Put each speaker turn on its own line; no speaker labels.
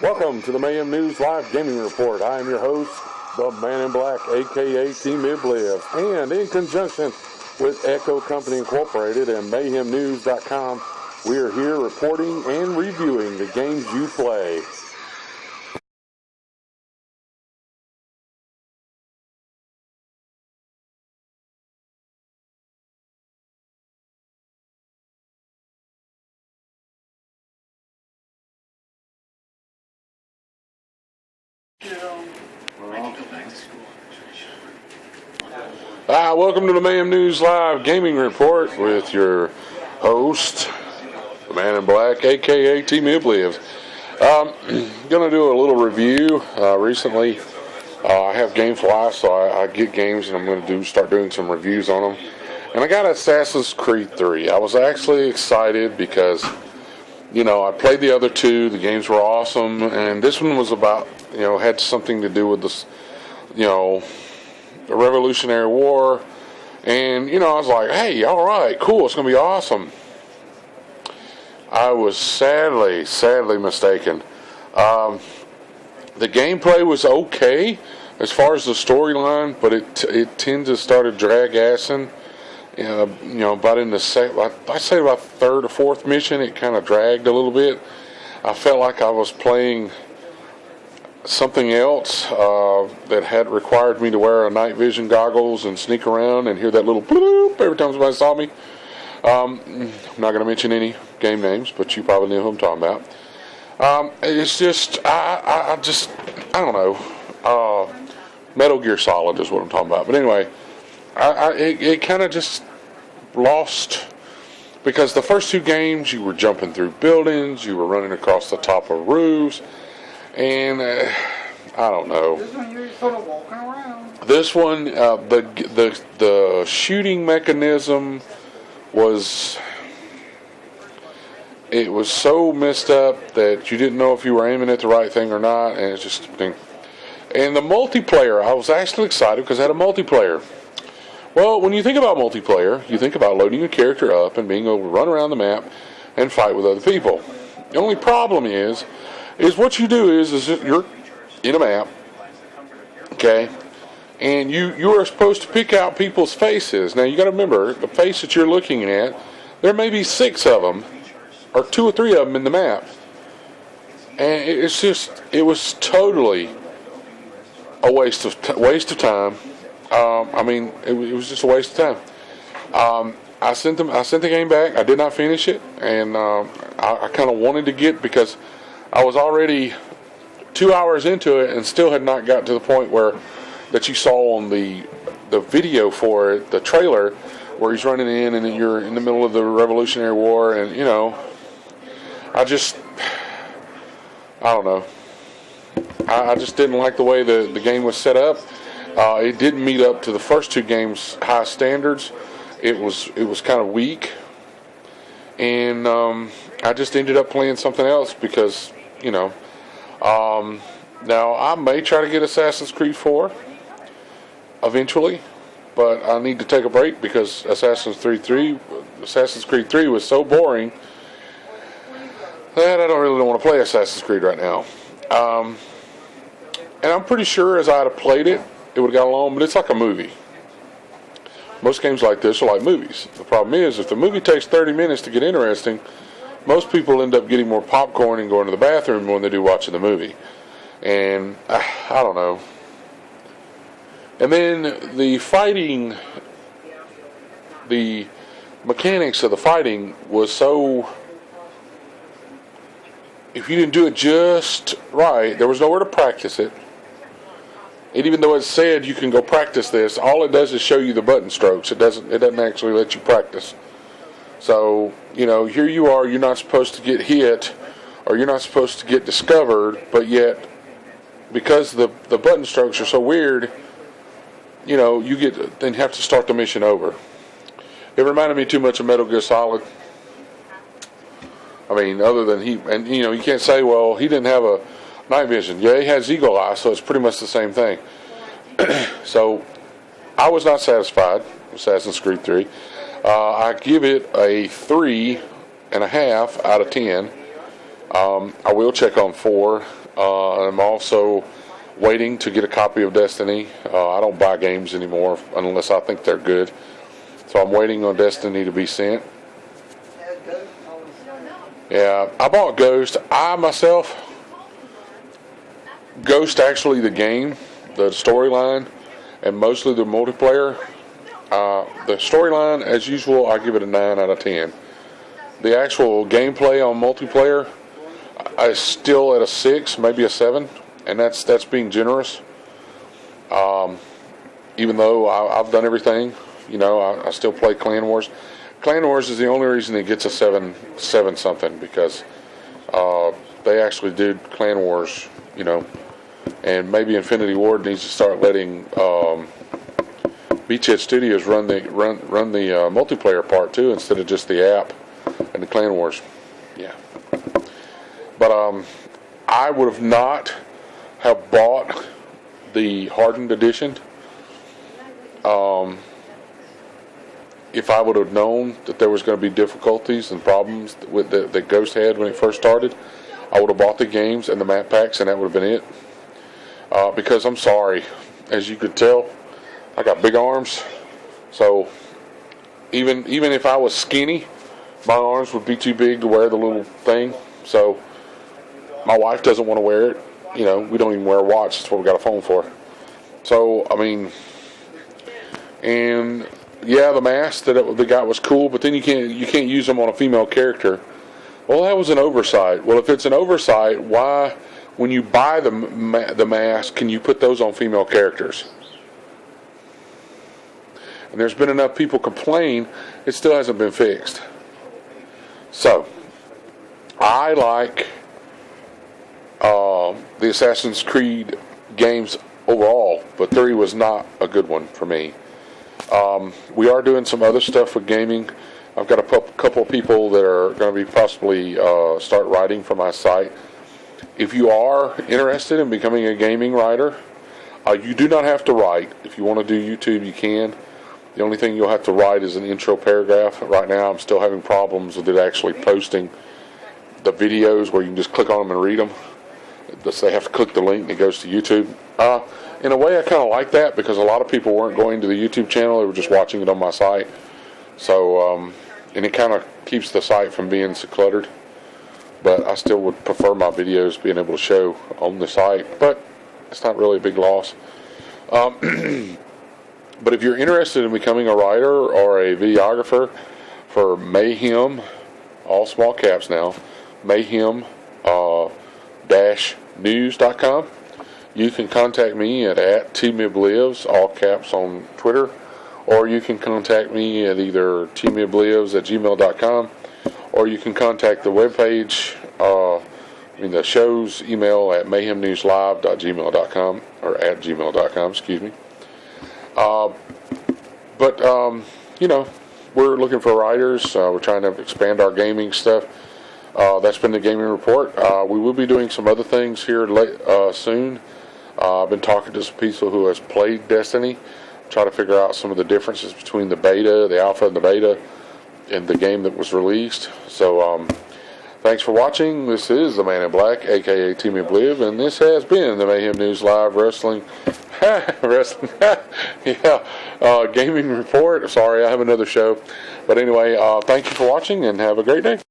Welcome to the Mayhem News Live Gaming Report. I am your host, the Man in Black, aka Team willbe, and in conjunction with Echo Company Incorporated and MayhemNews.com, we are here reporting and reviewing the games you play. Welcome to the Mayhem News Live Gaming Report with your host, the Man in Black, aka Team willbe. Going to do a little review. Recently, I have GameFly, so I get games and I'm going to start doing some reviews on them. And I got Assassin's Creed 3. I was actually excited because, I played the other two. The games were awesome, and this one was about, had something to do with this, the Revolutionary War. And, I was like, hey, all right, cool, it's going to be awesome. I was sadly mistaken. The gameplay was okay as far as the storyline, but it tends to start to drag assing. About in the I'd say about third or fourth mission, it kind of dragged a little bit. I felt like I was playing something else that had required me to wear a night vision goggles and sneak around and hear that little bloop every time somebody saw me. I'm not going to mention any game names, but you probably know who I'm talking about. It's just, I don't know. Metal Gear Solid is what I'm talking about. But anyway, it kind of just lost, because the first two games you were jumping through buildings, you were running across the top of roofs, and I don't know.
This one you're sort of walking around.
This one, the shooting mechanism was so messed up that you didn't know if you were aiming at the right thing or not, and it's just. And the multiplayer, I was actually excited because it had a multiplayer. Well, when you think about multiplayer, you think about loading your character up and being able to run around the map and fight with other people. The only problem is what you do is you're in a map, okay, and you are supposed to pick out people's faces. Now, you got to remember, the face that you're looking at, there may be 6 of them, or 2 or 3 of them in the map, and it was totally a waste of time. It was just a waste of time. I sent the game back. I did not finish it, and I kind of wanted to get, because I was already 2 hours into it and still had not got to the point that you saw on the video for it, the trailer, where he's running in and you're in the middle of the Revolutionary War, and I don't know. I just didn't like the way the game was set up. It didn't meet up to the first 2 games' high standards. It was kind of weak, and I just ended up playing something else because, now I may try to get Assassin's Creed 4 eventually, but I need to take a break because Assassin's Creed 3 was so boring that I don't really want to play Assassin's Creed right now. And I'm pretty sure as I'd have played it, it would have got along, but it's like a movie. Most games like this are like movies. The problem is, if the movie takes 30 minutes to get interesting, most people end up getting more popcorn and going to the bathroom when they do watching the movie. And I don't know. And then the fighting, the mechanics of the fighting was so, if you didn't do it just right, there was nowhere to practice it. And even though it said you can go practice this, all it does is show you the button strokes. It doesn't actually let you practice. So, here you are, you're not supposed to get hit, or you're not supposed to get discovered, but yet, because the button strokes are so weird, you then have to start the mission over. It reminded me too much of Metal Gear Solid. Other than you can't say, well, he didn't have a night vision. Yeah, he has eagle eye, so it's pretty much the same thing. So, I was not satisfied with Assassin's Creed 3. I give it a 3.5 out of 10. I will check on 4 I'm also waiting to get a copy of Destiny. I don't buy games anymore unless I think they're good. So I'm waiting on Destiny to be sent. Yeah, I bought Ghost. Ghost actually the game, the storyline, and mostly the multiplayer. The storyline, as usual, I give it a 9 out of 10. The actual gameplay on multiplayer is still at a 6, maybe a 7, and that's being generous. Even though I've done everything, I still play Clan Wars. Clan Wars is the only reason it gets a 7 something, because they actually did Clan Wars, and maybe Infinity Ward needs to start letting Beachhead Studios run the multiplayer part too, instead of just the app and the Clan Wars. Yeah. But I would have not have bought the hardened edition if I would have known that there was going to be difficulties and problems with that Ghost had when it first started. I would have bought the games and the map packs, and that would have been it. Because I'm sorry, as you could tell, I got big arms, so even if I was skinny, my arms would be too big to wear the little thing. So my wife doesn't want to wear it. We don't even wear a watch. That's what we got a phone for. So and yeah, the mask that they got was cool, but then you can't use them on a female character. Well, that was an oversight. Well, if it's an oversight, why, when you buy the mask, can you put those on female characters? And there's been enough people complain, it still hasn't been fixed. So, I like the Assassin's Creed games overall, but 3 was not a good one for me. We are doing some other stuff with gaming. I've got a couple of people that are going to be possibly start writing for my site. If you are interested in becoming a gaming writer, you do not have to write. If you want to do YouTube, you can. The only thing you'll have to write is an intro paragraph. Right now, I'm still having problems with it actually posting the videos where you can just click on them and read them. They have to click the link and it goes to YouTube. In a way, I kind of like that, because a lot of people weren't going to the YouTube channel. They were just watching it on my site. So, and it kind of keeps the site from being so cluttered. But I still would prefer my videos being able to show on the site. But it's not really a big loss. But if you're interested in becoming a writer or a videographer for Mayhem, all small caps now, mayhem-news.com, you can contact me at @tmiblives, all caps on Twitter, or you can contact me at either tmiblives@gmail.com, or you can contact the webpage, the show's email at mayhemnewslive.gmail.com, or at gmail.com, excuse me. But we're looking for writers. We're trying to expand our gaming stuff. That's been the Gaming Report. We will be doing some other things here soon. I've been talking to some people who has played Destiny, try to figure out some of the differences between the beta, the alpha, and the beta, and the game that was released. So, thanks for watching. This is the Man in Black, aka Team Obliv, and this has been the Mayhem News Live Wrestling Gaming Report. Sorry, I have another show. But anyway, thank you for watching, and have a great day.